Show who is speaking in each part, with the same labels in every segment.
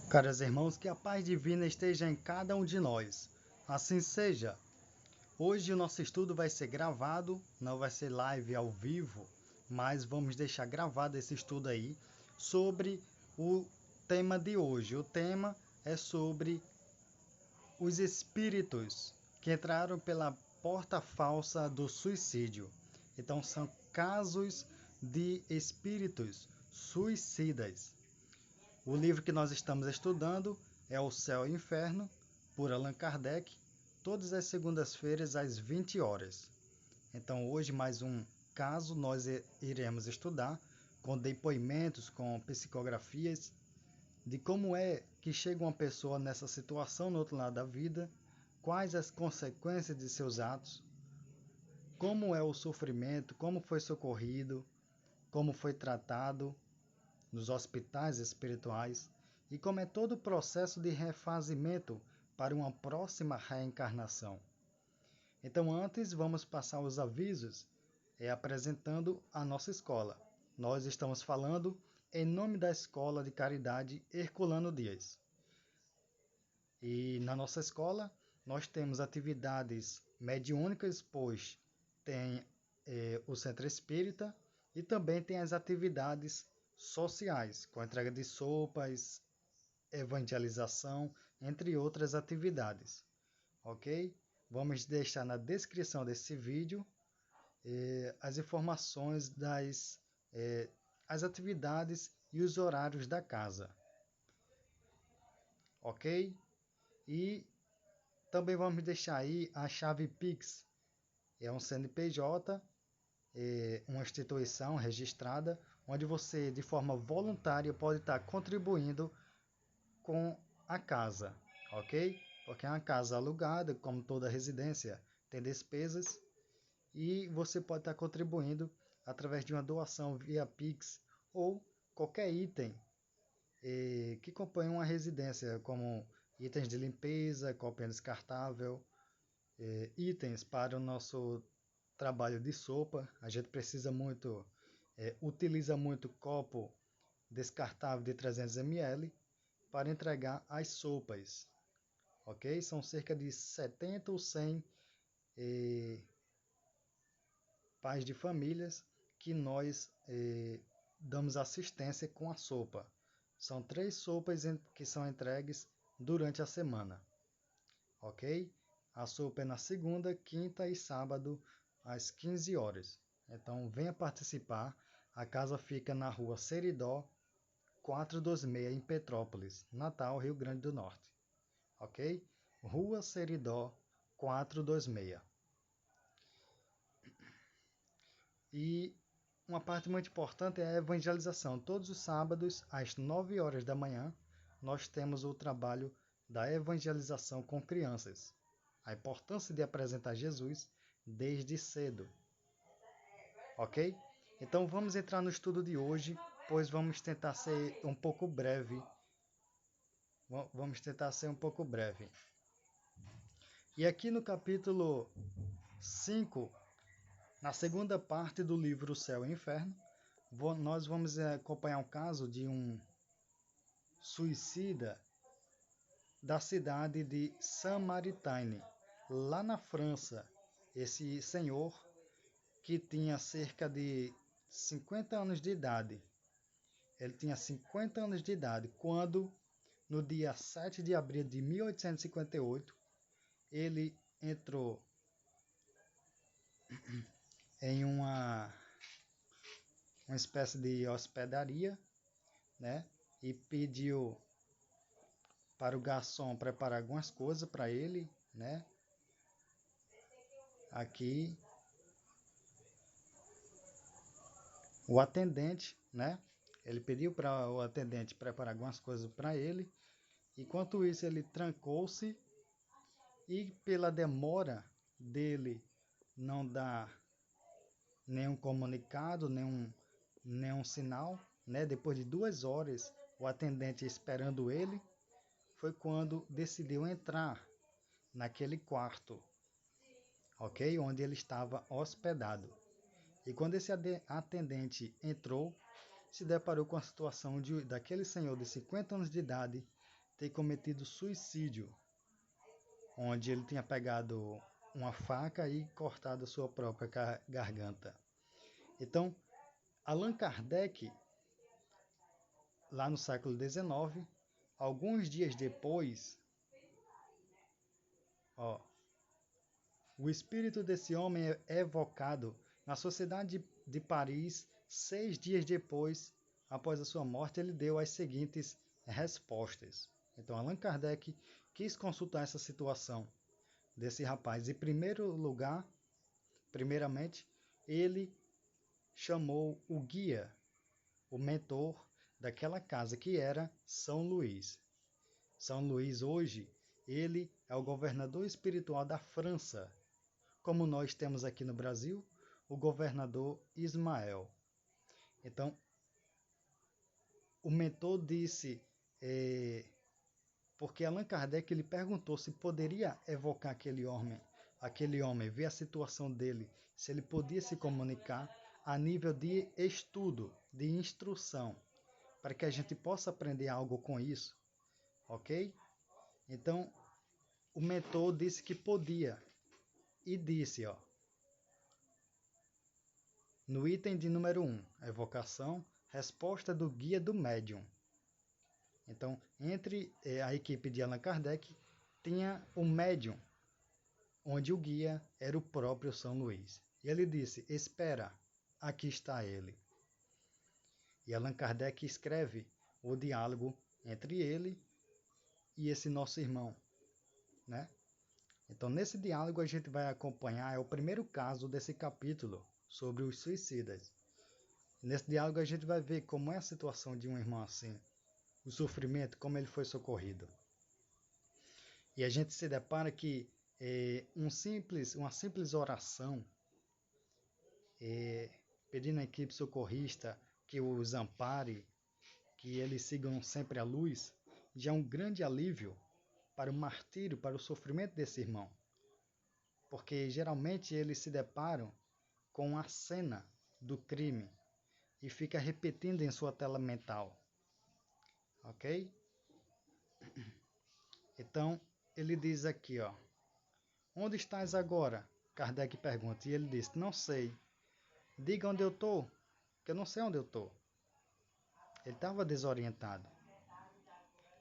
Speaker 1: Caros irmãos, que a paz divina esteja em cada um de nós. Assim seja. Hoje o nosso estudo vai ser gravado, não vai ser live ao vivo, mas vamos deixar gravado esse estudo aí sobre o tema de hoje. O tema é sobre os espíritos que entraram pela porta falsa do suicídio. Então são casos de espíritos suicidas. O livro que nós estamos estudando é O Céu e o Inferno, por Allan Kardec, todas as segundas-feiras às 20 horas. Então hoje mais um caso nós iremos estudar com depoimentos, com psicografias de como é que chega uma pessoa nessa situação no outro lado da vida, quais as consequências de seus atos, como é o sofrimento, como foi socorrido, como foi tratado nos hospitais espirituais e como é todo o processo de refazimento para uma próxima reencarnação. Então, antes, vamos passar os avisos apresentando a nossa escola. Nós estamos falando em nome da Escola de Caridade Herculano Dias. E na nossa escola, nós temos atividades mediúnicas, pois tem o Centro Espírita e também tem as atividades sociais, com entrega de sopas, evangelização, entre outras atividades. Ok? Vamos deixar na descrição desse vídeo as informações das as atividades e os horários da casa. Ok? E também vamos deixar aí a chave Pix. É um CNPJ, uma instituição registrada, onde você, de forma voluntária, pode estar contribuindo com a casa, ok? Porque é uma casa alugada, como toda residência, tem despesas, e você pode estar contribuindo através de uma doação via Pix ou qualquer item que compõe uma residência, como itens de limpeza, copinha descartável, itens para o nosso trabalho de sopa. A gente precisa muito, utiliza muito copo descartável de 300 ml para entregar as sopas, ok? São cerca de 70 ou 100 pais de famílias que nós damos assistência com a sopa. São 3 sopas que são entregues durante a semana, ok? A sopa é na segunda, quinta e sábado, às 15 horas. Então, venha participar. A casa fica na rua Seridó, 426, em Petrópolis, Natal, Rio Grande do Norte. Ok? Rua Seridó, 426. E uma parte muito importante é a evangelização. Todos os sábados, às 9 horas da manhã, nós temos o trabalho da evangelização com crianças. A importância de apresentar Jesus desde cedo. Ok? Então vamos entrar no estudo de hoje, pois vamos tentar ser um pouco breve. E aqui no capítulo 5, na segunda parte do livro O Céu e o Inferno, nós vamos acompanhar um caso de um suicida da cidade de Saint-Martin, lá na França. Esse senhor, que tinha cerca de 50 anos de idade. Ele tinha 50 anos de idade quando, no dia 7 de abril de 1858, ele entrou em uma espécie de hospedaria, né? E pediu para o garçom preparar algumas coisas para ele, né? Aqui o atendente, né? Ele pediu para o atendente preparar algumas coisas para ele. Enquanto isso, ele trancou-se e, pela demora dele não dar nenhum comunicado, nenhum sinal, né? Depois de 2 horas, o atendente esperando ele, foi quando decidiu entrar naquele quarto, ok? Onde ele estava hospedado. E quando esse atendente entrou, se deparou com a situação daquele senhor de 50 anos de idade ter cometido suicídio, onde ele tinha pegado uma faca e cortado a sua própria garganta. Então, Allan Kardec, lá no século XIX, alguns dias depois, o espírito desse homem é evocado na Sociedade de Paris 6 dias depois, após a sua morte, ele deu as seguintes respostas. Então, Allan Kardec quis consultar essa situação desse rapaz. Em primeiro lugar, primeiramente, ele chamou o guia, o mentor daquela casa, que era São Luís. São Luís hoje, ele é o governador espiritual da França, como nós temos aqui no Brasil, o governador Ismael. Então, o mentor disse, porque Allan Kardec ele perguntou se poderia evocar aquele homem, ver a situação dele, se ele podia se comunicar a nível de estudo, de instrução, para que a gente possa aprender algo com isso, ok? Então, o mentor disse que podia, e disse, no item de número 1, evocação, resposta do guia do médium. Então, entre a equipe de Allan Kardec, tinha o médium, onde o guia era o próprio São Luís. E ele disse, espera, aqui está ele. E Allan Kardec escreve o diálogo entre ele e esse nosso irmão, né? Então, nesse diálogo a gente vai acompanhar, é o primeiro caso desse capítulo sobre os suicidas. Nesse diálogo a gente vai ver como é a situação de um irmão assim, o sofrimento, como ele foi socorrido. E a gente se depara que uma simples oração, pedindo à equipe socorrista que os ampare, que eles sigam sempre a luz, já é um grande alívio para o martírio, para o sofrimento desse irmão. Porque geralmente eles se deparam com a cena do crime e fica repetindo em sua tela mental. Ok? Então, ele diz aqui, onde estás agora? Kardec pergunta, e ele diz, não sei. Diga onde eu estou, que eu não sei onde eu estou. Ele estava desorientado.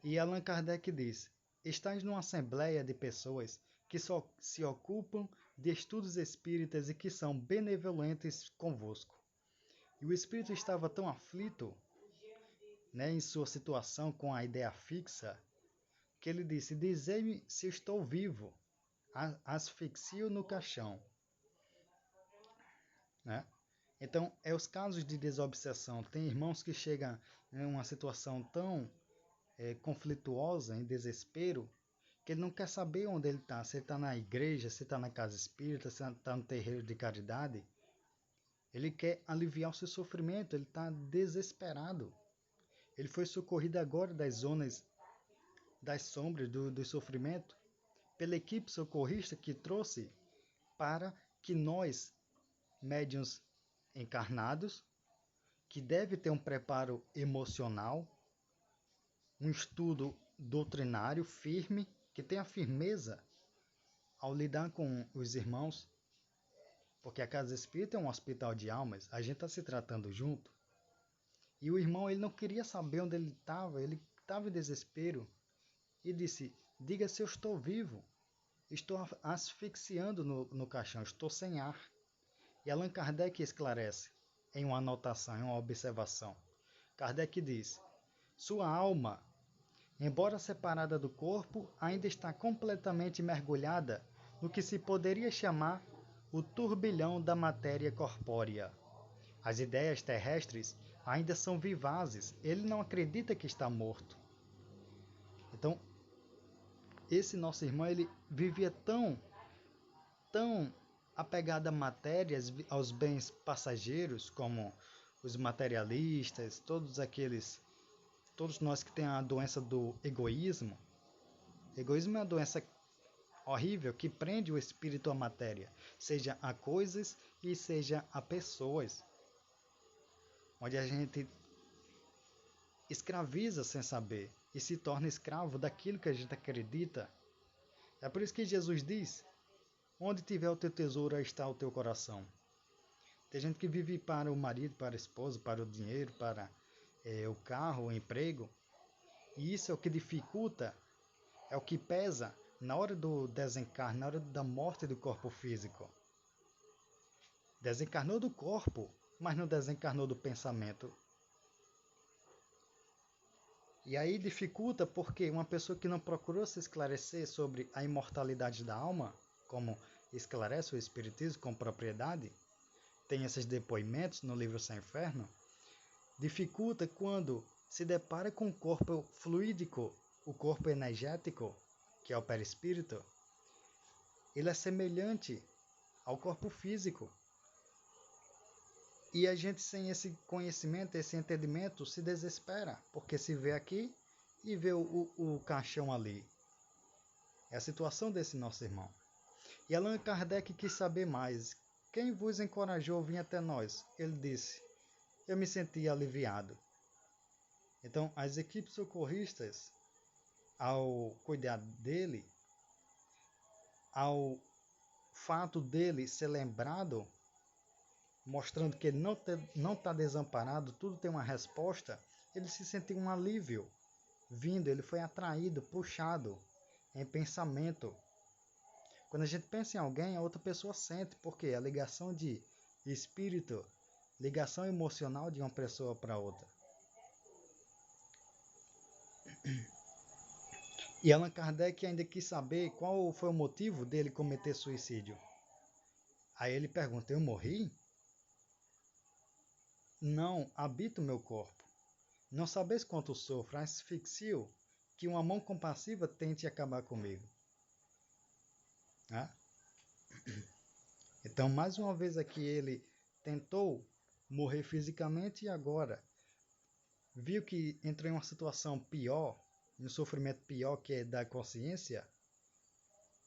Speaker 1: E Allan Kardec diz, estás numa assembleia de pessoas que só se ocupam de estudos espíritas e que são benevolentes convosco. E o espírito estava tão aflito, né, em sua situação com a ideia fixa, que ele disse, dizei-me se estou vivo, asfixio no caixão. Né? Então, é os casos de desobsessão. Tem irmãos que chegam em uma situação tão conflituosa, em desespero, que ele não quer saber onde ele está. Se ele está na igreja, se está na casa espírita, se está no terreiro de caridade. Ele quer aliviar o seu sofrimento, ele está desesperado. Ele foi socorrido agora das zonas das sombras do sofrimento pela equipe socorrista que trouxe para que nós, médiuns encarnados, que deve ter um preparo emocional, um estudo doutrinário firme, que tenha firmeza ao lidar com os irmãos, porque a casa espírita é um hospital de almas, a gente está se tratando junto. E o irmão ele não queria saber onde ele estava em desespero, e disse, diga se eu estou vivo, estou asfixiando no caixão, estou sem ar. E Allan Kardec esclarece, em uma anotação, em uma observação. Kardec diz, sua alma, embora separada do corpo, ainda está completamente mergulhada no que se poderia chamar o turbilhão da matéria corpórea. As ideias terrestres ainda são vivazes, ele não acredita que está morto. Então, esse nosso irmão, ele vivia tão apegado à matéria, aos bens passageiros, como os materialistas, todos nós que temos a doença do egoísmo. Egoísmo é uma doença horrível que prende o espírito à matéria, seja a coisas e seja a pessoas, onde a gente escraviza sem saber. e se torna escravo daquilo que a gente acredita. É por isso que Jesus diz: onde tiver o teu tesouro, aí está o teu coração. Tem gente que vive para o marido, para a esposa, para o dinheiro, para o carro, o emprego. E isso é o que dificulta, é o que pesa na hora do desencarne, na hora da morte do corpo físico. Desencarnou do corpo, mas não desencarnou do pensamento. E aí dificulta porque uma pessoa que não procurou se esclarecer sobre a imortalidade da alma, como esclarece o Espiritismo com propriedade, tem esses depoimentos no livro Sem Inferno, dificulta quando se depara com o corpo fluídico, o corpo energético, que é o perispírito. Ele é semelhante ao corpo físico. E a gente, sem esse conhecimento, esse entendimento, se desespera, porque se vê aqui e vê o caixão ali. É a situação desse nosso irmão. E Allan Kardec quis saber mais. Quem vos encorajou a vir até nós? Ele disse: eu me senti aliviado. Então, as equipes socorristas, ao cuidar dele, ao fato dele ser lembrado, mostrando que ele não está desamparado, tudo tem uma resposta, ele se sentiu um alívio. Vindo, ele foi atraído, puxado em pensamento. Quando a gente pensa em alguém, a outra pessoa sente, porque a ligação de espírito, ligação emocional de uma pessoa para outra. E Allan Kardec ainda quis saber qual foi o motivo dele cometer suicídio. Aí ele pergunta: eu morri? Não, habito meu corpo. Não sabeis quanto sofro, asfixio, que uma mão compassiva tente acabar comigo. Né? Então, mais uma vez aqui, ele tentou morrer fisicamente e agora viu que entrou em uma situação pior, em um sofrimento pior, que é da consciência.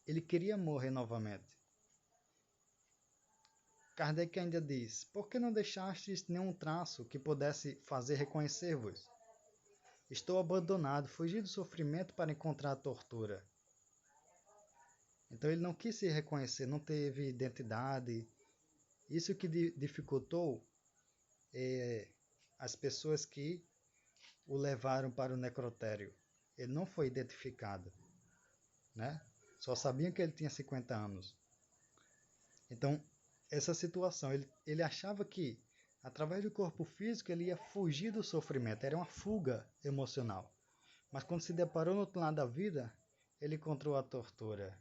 Speaker 1: Ele queria morrer novamente. Kardec ainda diz: por que não deixastes nenhum traço que pudesse fazer reconhecer-vos? Estou abandonado, fugi do sofrimento para encontrar a tortura. Então ele não quis se reconhecer, não teve identidade. Isso que dificultou as pessoas que o levaram para o necrotério. Ele não foi identificado, né? Só sabiam que ele tinha 50 anos. Então, essa situação, ele achava que, através do corpo físico, ele ia fugir do sofrimento. Era uma fuga emocional. Mas quando se deparou no outro lado da vida, ele encontrou a tortura.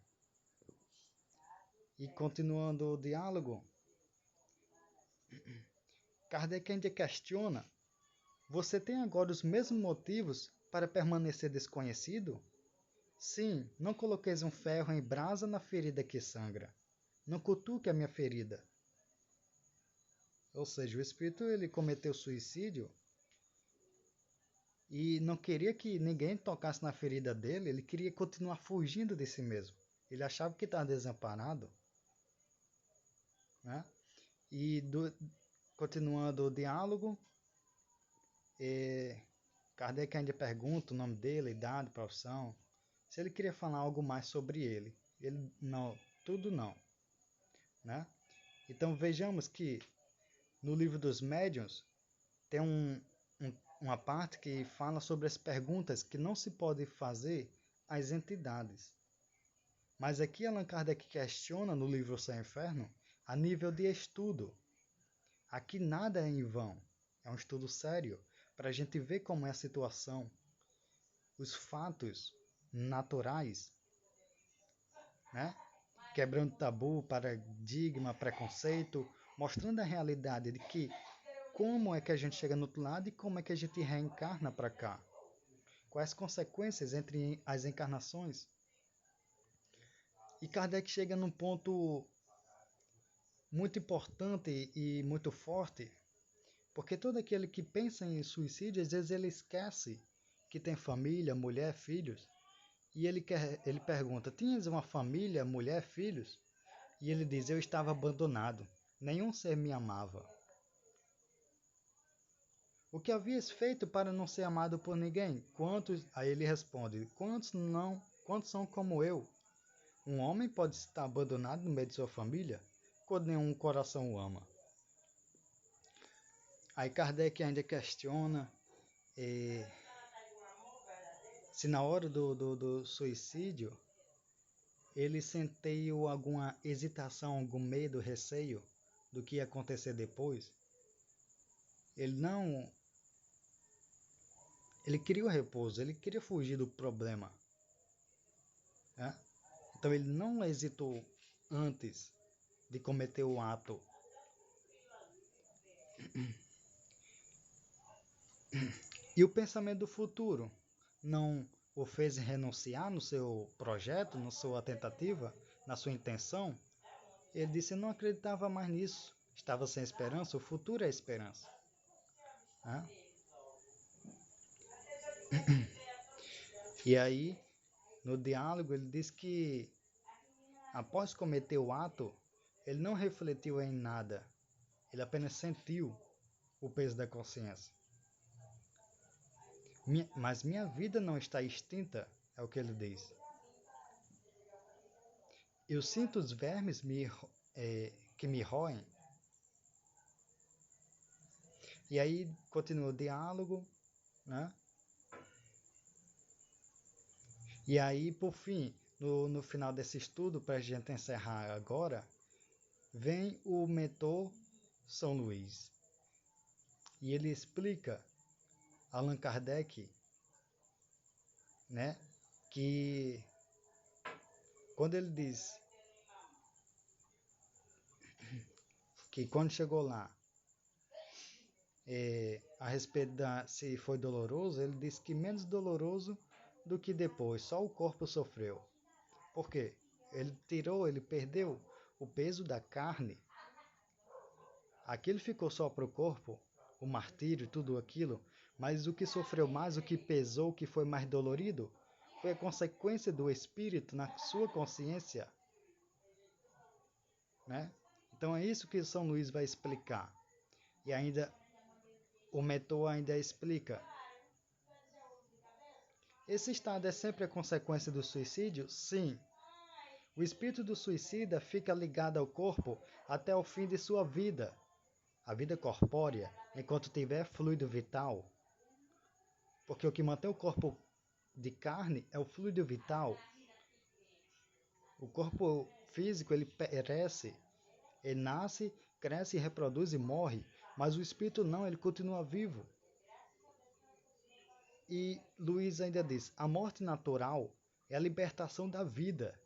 Speaker 1: E continuando o diálogo, Kardec ainda questiona: você tem agora os mesmos motivos para permanecer desconhecido? Sim, não coloqueis um ferro em brasa na ferida que sangra. Não cutuque a minha ferida. Ou seja, o espírito ele cometeu suicídio e não queria que ninguém tocasse na ferida dele, ele queria continuar fugindo de si mesmo. Ele achava que estava desamparado. Né? E continuando o diálogo, Kardec ainda pergunta o nome dele, idade, profissão, se ele queria falar algo mais sobre ele. Ele não, tudo não. Né? Então vejamos que no livro dos médiuns tem uma parte que fala sobre as perguntas que não se pode fazer às entidades. Mas aqui Allan Kardec questiona no livro Sem Inferno a nível de estudo. Aqui nada é em vão. É um estudo sério para a gente ver como é a situação, os fatos naturais, né? Quebrando tabu, paradigma, preconceito, mostrando a realidade de que como é que a gente chega no outro lado e como é que a gente reencarna para cá. Quais as consequências entre as encarnações. E Kardec chega num ponto muito importante e muito forte, porque todo aquele que pensa em suicídio, às vezes ele esquece que tem família, mulher, filhos, e ele pergunta: tinhas uma família, mulher, filhos? E ele diz: eu estava abandonado, nenhum ser me amava. O que havias feito para não ser amado por ninguém? Quantos? Aí ele responde: quantos não? Quantos são como eu? Um homem pode estar abandonado no meio de sua família quando nenhum coração o ama. Aí Kardec ainda questiona se na hora do suicídio ele sentiu alguma hesitação, algum medo, receio do que ia acontecer depois. Ele queria o repouso, ele queria fugir do problema, né? Então ele não hesitou antes de cometer o ato. E o pensamento do futuro não o fez renunciar no seu projeto, na sua tentativa, na sua intenção? Ele disse: eu não acreditava mais nisso, estava sem esperança, o futuro é a esperança, né? E aí, no diálogo, ele diz que após cometer o ato, ele não refletiu em nada, ele apenas sentiu o peso da consciência. Mas minha vida não está extinta, é o que ele diz. Eu sinto os vermes que me roem. E aí continua o diálogo, né? E aí, por fim, no final desse estudo, para a gente encerrar agora, vem o mentor São Luís. E ele explica Allan Kardec, né, que quando ele diz que quando chegou lá, a respeito se foi doloroso, ele disse que menos doloroso do que depois, só o corpo sofreu. Por quê? Ele perdeu o peso da carne. Aquilo ficou só para o corpo, o martírio, tudo aquilo, mas o que sofreu mais, o que pesou, o que foi mais dolorido, foi a consequência do espírito na sua consciência, né? Então é isso que São Luís vai explicar. E ainda o mentor ainda explica. Esse estado é sempre a consequência do suicídio? Sim. O espírito do suicida fica ligado ao corpo até o fim de sua vida, a vida corpórea, enquanto tiver fluido vital. Porque o que mantém o corpo de carne é o fluido vital. O corpo físico, ele perece, ele nasce, cresce, reproduz e morre, mas o espírito não, ele continua vivo. E Luiz ainda diz, a morte natural é a libertação da vida.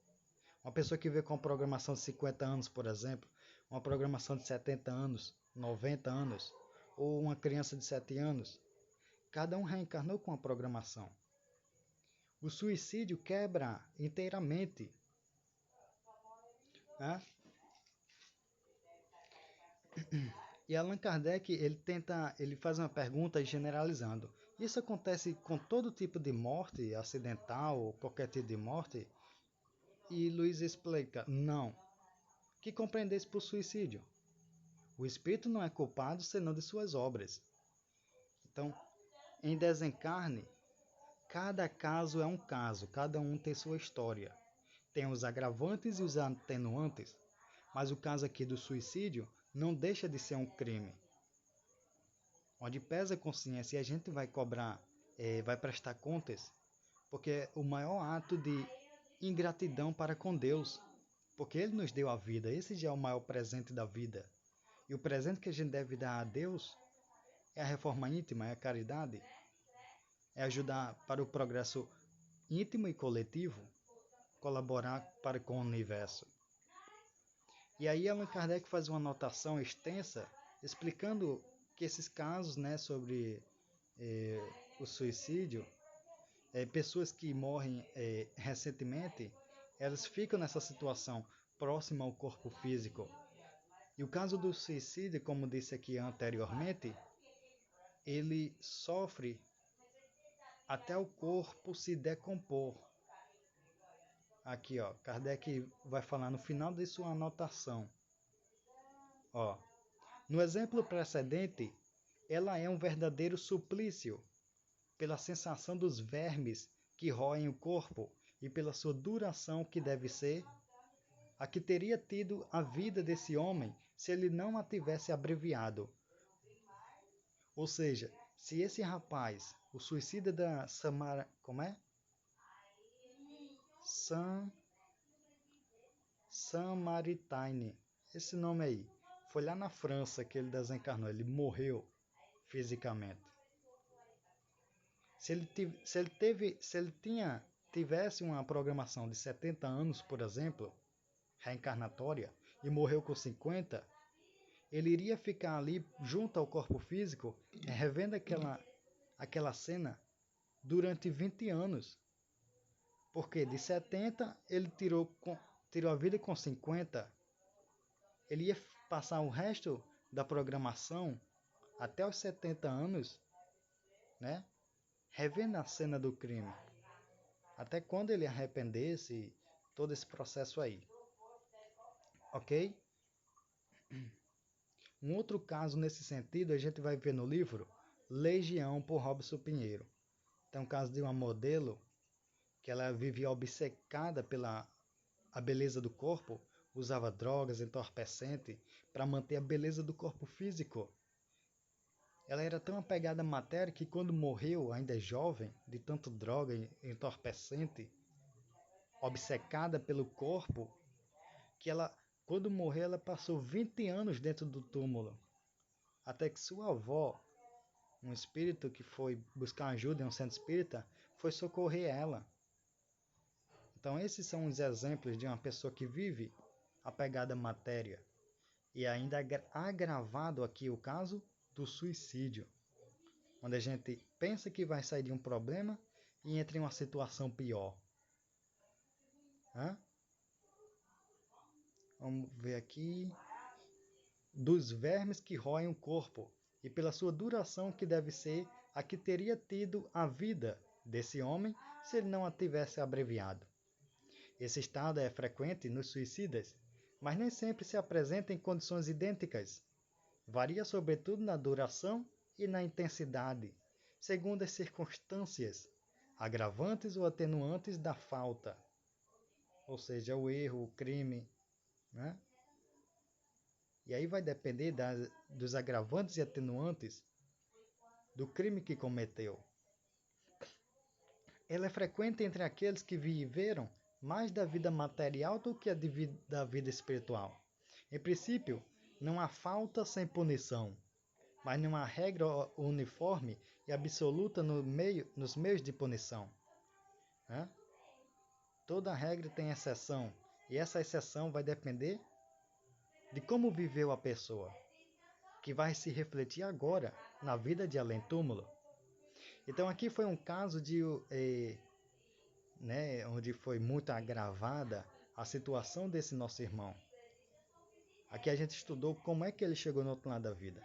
Speaker 1: Uma pessoa que vê com uma programação de 50 anos, por exemplo, uma programação de 70 anos, 90 anos, ou uma criança de 7 anos, cada um reencarnou com uma programação. O suicídio quebra inteiramente, né? E Allan Kardec, ele faz uma pergunta generalizando. Isso acontece com todo tipo de morte, acidental ou qualquer tipo de morte? E Luiz explica, não. Que compreendesse por suicídio. O espírito não é culpado senão de suas obras. Então, em desencarne, cada caso é um caso, cada um tem sua história. Tem os agravantes e os atenuantes, mas o caso aqui do suicídio não deixa de ser um crime, onde pesa a consciência e a gente vai cobrar, vai prestar contas, porque é o maior ato de ingratidão para com Deus, porque Ele nos deu a vida, esse já é o maior presente da vida. E o presente que a gente deve dar a Deus é a reforma íntima, é a caridade, é ajudar para o progresso íntimo e coletivo, colaborar para com o universo. E aí Allan Kardec faz uma anotação extensa explicando que esses casos, né, sobre o suicídio, pessoas que morrem recentemente, elas ficam nessa situação próxima ao corpo físico. E o caso do suicídio, como disse aqui anteriormente, ele sofre até o corpo se decompor. Aqui, ó, Kardec vai falar no final de sua anotação. Ó, no exemplo precedente, ela é um verdadeiro suplício, pela sensação dos vermes que roem o corpo e pela sua duração que deve ser, a que teria tido a vida desse homem se ele não a tivesse abreviado. Ou seja, se esse rapaz, o suicida da como é? Samaritaine, esse nome aí, foi lá na França que ele desencarnou, ele morreu fisicamente. Se ele tivesse uma programação de 70 anos, por exemplo, reencarnatória, e morreu com 50, ele iria ficar ali junto ao corpo físico, revendo aquela cena durante 20 anos. Porque de 70 ele tirou a vida com 50. Ele ia passar o resto da programação até os 70 anos, né? Revendo a cena do crime. Até quando ele arrependesse, todo esse processo aí. Ok? Um outro caso nesse sentido a gente vai ver no livro Legião, por Robson Pinheiro. Tem um caso de uma modelo que ela vivia obcecada pela a beleza do corpo, usava drogas, entorpecente para manter a beleza do corpo físico. Ela era tão apegada à matéria que quando morreu, ainda jovem, de tanto droga e entorpecente, obcecada pelo corpo, que ela, quando morreu, ela passou 20 anos dentro do túmulo. Até que sua avó, um espírito que foi buscar ajuda em um centro espírita, foi socorrer ela. Então esses são os exemplos de uma pessoa que vive apegada à matéria. E ainda agravado aqui o caso do suicídio, onde a gente pensa que vai sair de um problema e entra em uma situação pior. Vamos ver aqui. Dos vermes que roem o corpo, e pela sua duração que deve ser a que teria tido a vida desse homem se ele não a tivesse abreviado. Esse estado é frequente nos suicidas, mas nem sempre se apresenta em condições idênticas. Varia sobretudo na duração e na intensidade, segundo as circunstâncias, agravantes ou atenuantes da falta, ou seja, o erro, o crime, né? E aí vai depender dos agravantes e atenuantes do crime que cometeu. Ela é frequente entre aqueles que viveram mais da vida material do que da vida espiritual. Em princípio, não há falta sem punição, mas não há regra uniforme e absoluta nos meios de punição. Toda regra tem exceção, e essa exceção vai depender de como viveu a pessoa, que vai se refletir agora na vida de além-túmulo. Então aqui foi um caso onde foi muito agravada a situação desse nosso irmão. Aqui a gente estudou como é que ele chegou no outro lado da vida.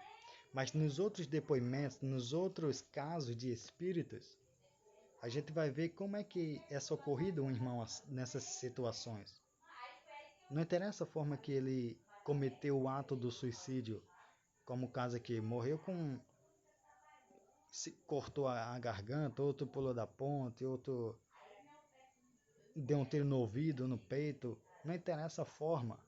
Speaker 1: Mas nos outros depoimentos, nos outros casos de espíritos, a gente vai ver como é que é socorrido um irmão nessas situações. Não interessa a forma que ele cometeu o ato do suicídio, como o caso aqui, morreu se cortou a garganta, outro pulou da ponte, outro deu um tiro no ouvido, no peito. Não interessa a forma,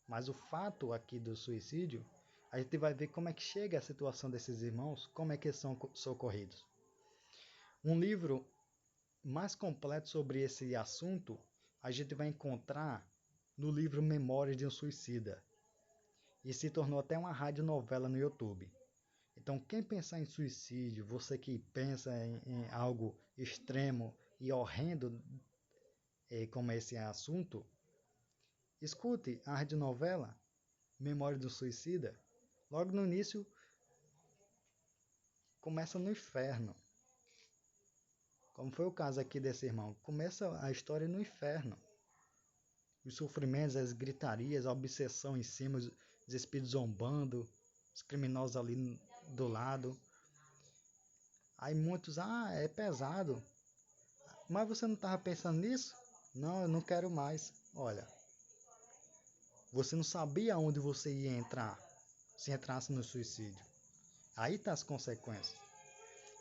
Speaker 1: mas o fato aqui do suicídio, a gente vai ver como é que chega a situação desses irmãos, como é que são socorridos. Um livro mais completo sobre esse assunto, a gente vai encontrar no livro Memórias de um Suicida. E se tornou até uma radionovela no YouTube. Então, quem pensar em suicídio, você que pensa em algo extremo e horrendo como esse assunto, escute a radionovela Memória do Suicida. Logo no início, começa no inferno. Como foi o caso aqui desse irmão. Começa a história no inferno. Os sofrimentos, as gritarias, a obsessão em cima, os espíritos zombando, os criminosos ali do lado. Aí muitos, é pesado. Mas você não estava pensando nisso? Não, eu não quero mais. Olha, você não sabia onde você ia entrar se entrasse no suicídio. Aí está as consequências.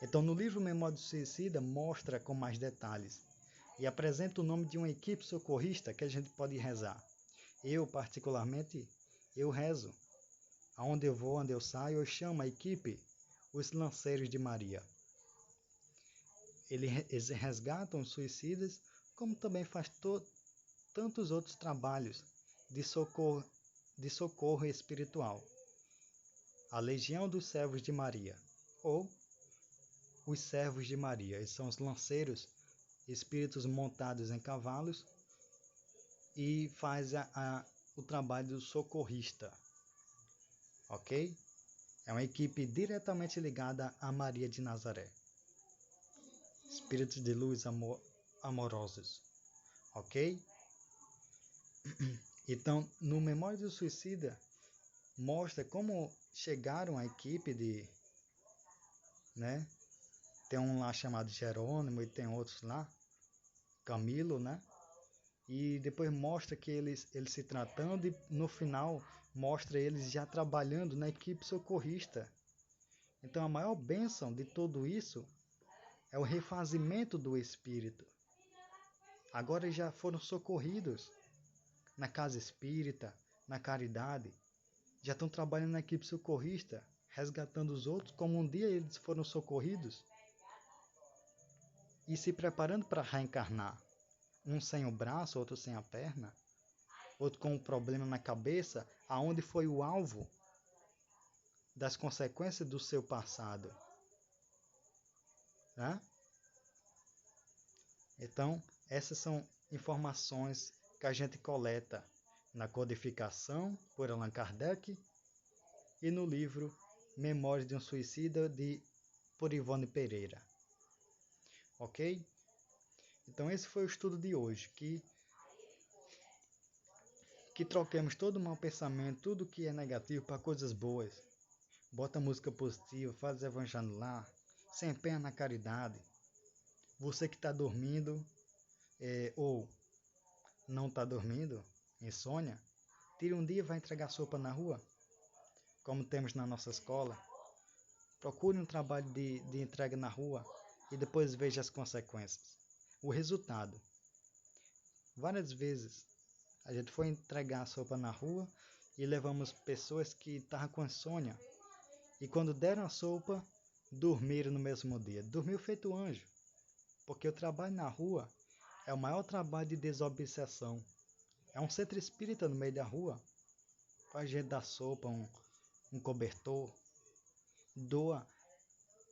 Speaker 1: Então, no livro Memória do Suicida, mostra com mais detalhes e apresenta o nome de uma equipe socorrista que a gente pode rezar. Eu, particularmente, eu rezo. Aonde eu vou, onde eu saio, eu chamo a equipe os Lanceiros de Maria. Eles resgatam os suicidas, como também faz tantos outros trabalhos de socorro espiritual. A Legião dos Servos de Maria, ou os Servos de Maria. Eles são os lanceiros, espíritos montados em cavalos, e faz o trabalho do socorrista. Ok? É uma equipe diretamente ligada a Maria de Nazaré. Espíritos de luz amorosos. Ok? Então, no Memória do Suicida, mostra como chegaram a equipe de... né? Tem um lá chamado Jerônimo e tem outros lá, Camilo, né? E depois mostra que eles se tratando e no final mostra eles já trabalhando na equipe socorrista. Então a maior bênção de tudo isso é o refazimento do espírito. Agora já foram socorridos na casa espírita, na caridade. Já estão trabalhando na equipe socorrista, resgatando os outros como um dia eles foram socorridos. E se preparando para reencarnar. Um sem o braço, outro sem a perna. Outro com um problema na cabeça, aonde foi o alvo das consequências do seu passado. Né? Então, essas são informações que a gente coleta na codificação por Allan Kardec e no livro Memórias de um Suicida por Ivone Pereira. Ok? Então esse foi o estudo de hoje, que troquemos todo o mau pensamento, tudo que é negativo para coisas boas. Bota música positiva, faz evangelho lá, se empenha na caridade. Você que está dormindo ou não está dormindo, insônia, tire um dia e vai entregar sopa na rua, como temos na nossa escola. Procure um trabalho de entrega na rua e depois veja as consequências. O resultado. Várias vezes a gente foi entregar a sopa na rua e levamos pessoas que estavam com insônia. E quando deram a sopa, dormiram no mesmo dia. Dormiu feito anjo. Porque o trabalho na rua é o maior trabalho de desobsessão. É um centro espírita no meio da rua. Faz gente dar sopa, um cobertor. Doa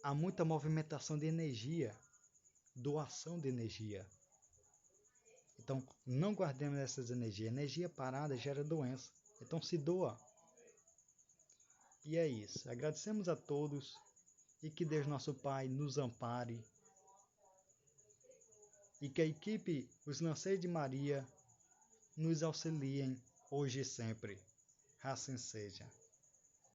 Speaker 1: a muita movimentação de energia. Doação de energia. Então, não guardemos essas energias. Energia parada gera doença. Então, se doa. E é isso. Agradecemos a todos e que Deus nosso Pai nos ampare. E que a equipe, os Lanceiros de Maria, nos auxiliem hoje e sempre. Assim seja.